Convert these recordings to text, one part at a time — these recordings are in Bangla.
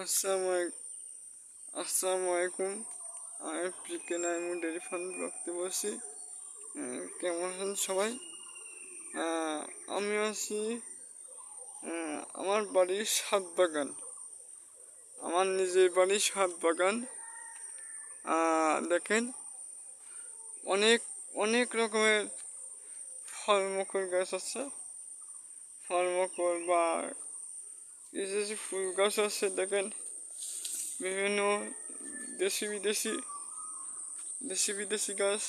আসসালামু আলাইকুম। আমি পিকে নাইমু ডেয়ারি ফার্ম রাখতে বসি। কেমন আছেন সবাই? আমি আছি আমার বাড়ির ছাদ বাগান। আমার নিজের বাড়ির ছাদ বাগান। দেখেন অনেক অনেক রকমের ফলমুকুল গাছ আছে। ফলমুকুল বা কিছু ফুল গাছ আছে। দেখেন বিভিন্ন দেশি বিদেশি গাছ।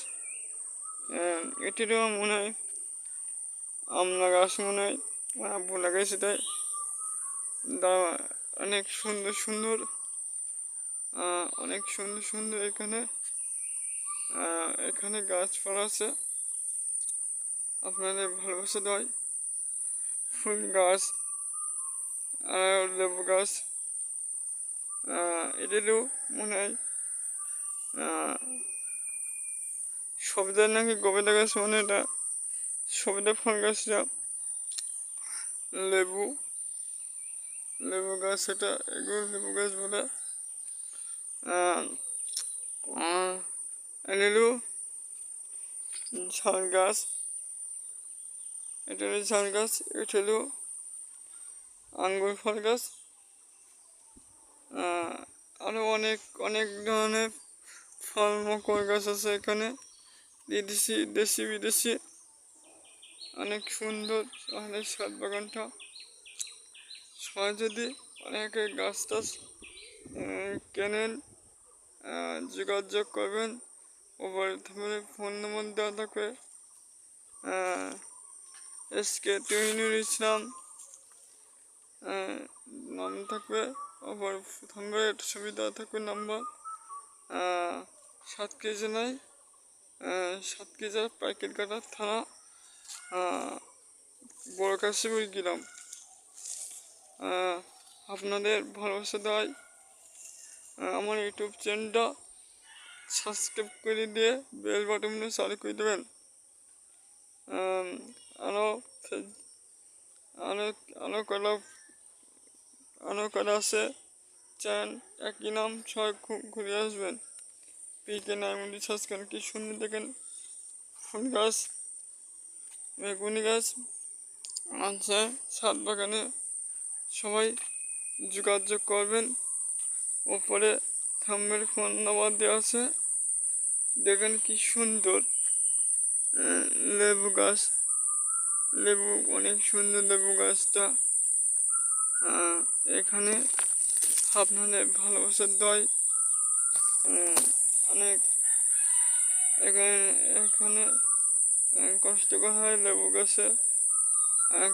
এটিরও মনে হয় আমলা গাছ মনে হয় আব্বু লাগাইছে, তাই অনেক সুন্দর এখানে গাছপালা আছে। আপনাদের ভালোবাসা দেয় ফুল গাছ আর লেবু গাছ। এদেরও মনে হয় সবেদা নাকি গবেদা গাছ, মানে এটা সবেদা ফল গাছটা লেবু গাছ, এটা এগুলো লেবু গাছ বলে। এগুলো ঝাল গাছ, এটা হলো ঝাল গাছ। এটা হলো আঙ্গুর ফল গাছ। আরও অনেক ধরনের ফলমূল গাছ আছে এখানে, দেশি বিদেশি। অনেক সুন্দর আমাদের ছাদ বাগানটা। সবাই যদি অনেকে গাছ টাছ কেনেন, যোগাযোগ করবেন। ওপরে ফোন নম্বর দেওয়া থাকবে। এসকে তুহিনুর ইসলাম নাম থাকবে। ওপর থাকবে ছবি দেওয়া থাকবে নাম্বার। সাতক্ষীরা জেলায় সাতক্ষীরা পাইকারঘাটা থানা, বড় কাশীপুর গ্রাম। আপনাদের ভালোবাসা দেয় আমার ইউটিউব চ্যানেলটা সাবস্ক্রাইব করে দিয়ে বেল বাটনটা চালু করে দেবেন। আরও করা আছে চ্যানেল, একই নাম, সবাই ঘুরে আসবেন। পিকে নাইমুডি সাজখান কি সুন্দর দেখেন ফুল গাছ, বেগুনি গাছ আছে ছাদ বাগানে। সবাই যোগাযোগ করবেন। ওপরে থাম্বের ফোন নাম্বার দেওয়া আছে। দেখেন কি সুন্দর লেবু গাছ, অনেক সুন্দর লেবু গাছটা। এখানে আপনাদের ভালোবাসার দয় অনেক। এখানে কষ্ট করা হয় লেবু গাছে,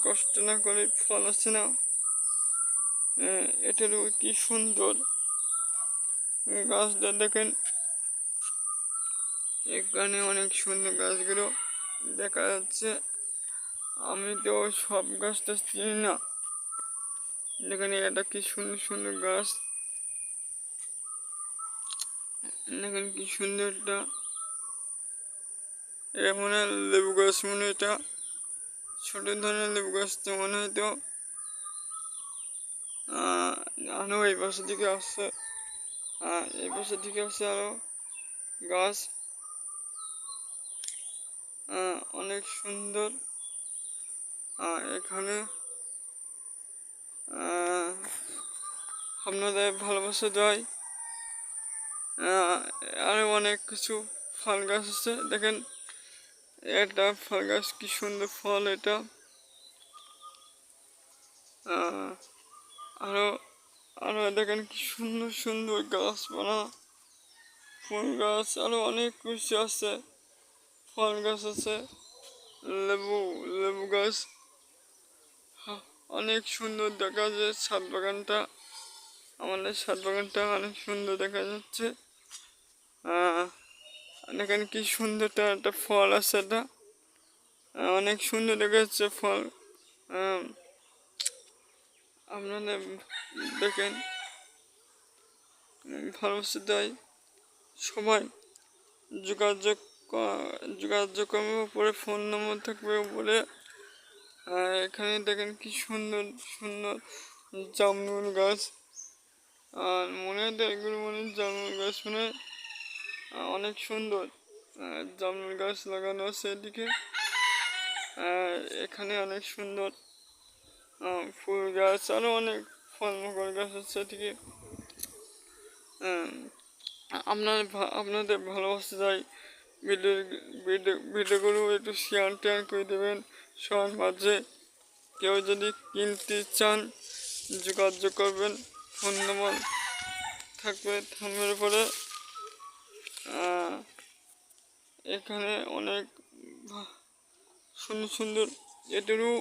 কষ্ট না করে ফল আসছে না। এটারও কি সুন্দর গাছটা দেখেন। এখানে অনেক সুন্দর গাছগুলো দেখা যাচ্ছে। আমি তো সব গাছটা চিনি না। দেখেন এটা কি সুন্দর গাছ। দেখেন কি সুন্দর এটা মনে হয় লেবু গাছ, মনে হয় এটা ছোট ধরনের লেবু গাছ তো মনে হয়। তো আরও এই পাশের দিকে আসছে, আরো গাছ অনেক সুন্দর। এখানে আপনাদের ভালোবাসা দেয় আরও অনেক কিছু ফল গাছ আছে। দেখেন এটা ফল গাছ, কি সুন্দর ফল এটা। আরো দেখেন কি সুন্দর গাছপালা, ফুল গাছ, আরো অনেক কিছু আছে। ফল গাছ আছে, লেবু গাছ। অনেক সুন্দর দেখা যায় ছাদ বাগানটা। আমাদের ছাদ বাগানটা অনেক সুন্দর দেখা যাচ্ছে। দেখেন কি সুন্দর একটা ফল আছে, এটা অনেক সুন্দর দেখা যাচ্ছে ফল। আপনারা দেখেন ভালোবাসা দেয় সবাই। যোগাযোগ করবে। উপরে ফোন নম্বর থাকবে উপরে। এখানে দেখেন কি সুন্দর জামরুল গাছ, আর মনে হয় তো এগুলো মানে জামরুল গাছ মানে অনেক সুন্দর। জামরুল গাছ লাগানো আছে এদিকে, আর এখানে অনেক সুন্দর ফুল গাছ, আরও অনেক ফলমূল গাছ আছে এদিকে। আপনাদের ভালোবাসা চাই, ভিডিওগুলো একটু শেয়ার টেয়ার করে দেবেন সবার মাঝে। কেউ যদি কিনতে চান যোগাযোগ করবেন, ফোন নম্বর থাকবে থামের উপরে। এখানে অনেক সুন্দর সুন্দর, এদেরও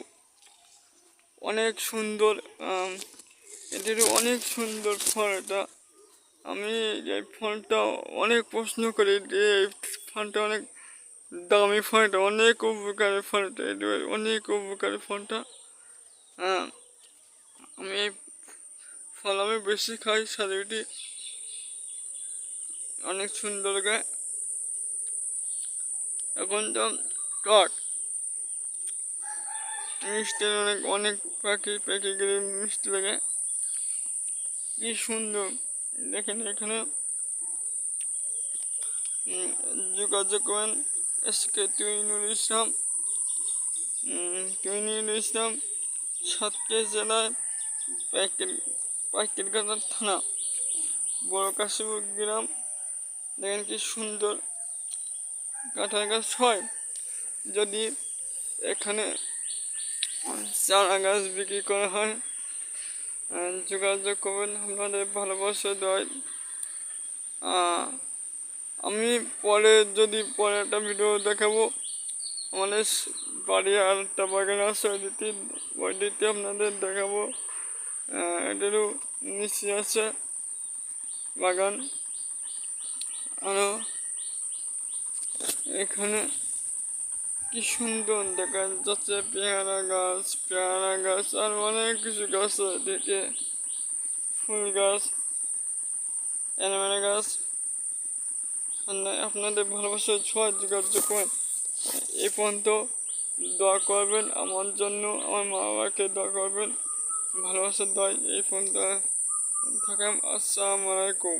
অনেক সুন্দর, এদেরও অনেক সুন্দর ফল। এটা আমি এই ফলটা অনেক প্রশ্ন করি যে এই ফলটা অনেক দামি ফলটা, অনেক উপকারী ফলটা, এটা অনেক উপকারী ফলটা। আমি এই ফল আমি বেশি খাই, সাথে অনেক সুন্দর লাগে। এখন তো টক মিষ্টি, অনেক অনেক পাখি গেলে মিষ্টি লাগে, কি সুন্দর। দেখেন এখানে যোগাযোগ করেন এসকে তুইনুল ইসলাম, সাতক্ষীরা জেলায় পাইকিরঘাটা থানা, বড় কাশীপুর গ্রাম। দেখেন কি সুন্দর কাঁঠাল গাছ হয়। যদি এখানে চারা গাছ বিক্রি করা হয়, যোগাযোগ করবেন, আপনাদের ভালোবাসা দেয়। আমি পরে একটা ভিডিও দেখাবো। আমাদের বাড়ি আর একটা বাগান আছে, ওই দিতে আপনাদের দেখাবো। এটারও নিচে আছে বাগান। আরও এখানে কি সুন্দর দেখা যাচ্ছে পেয়ারা গাছ আর অনেক কিছু গাছ এদিকে, ফুল গাছ, অ্যালোভেরা গাছ। আপনাদের ভালোবাসা সবাই যোগাযোগ করেন। এই পর্যন্ত দোয়া করবেন আমার জন্য, আমার মা বাবাকে দোয়া করবেন, ভালোবাসার দোয়া। এই পর্যন্ত থাকাম। আসসালামু আলাইকুম।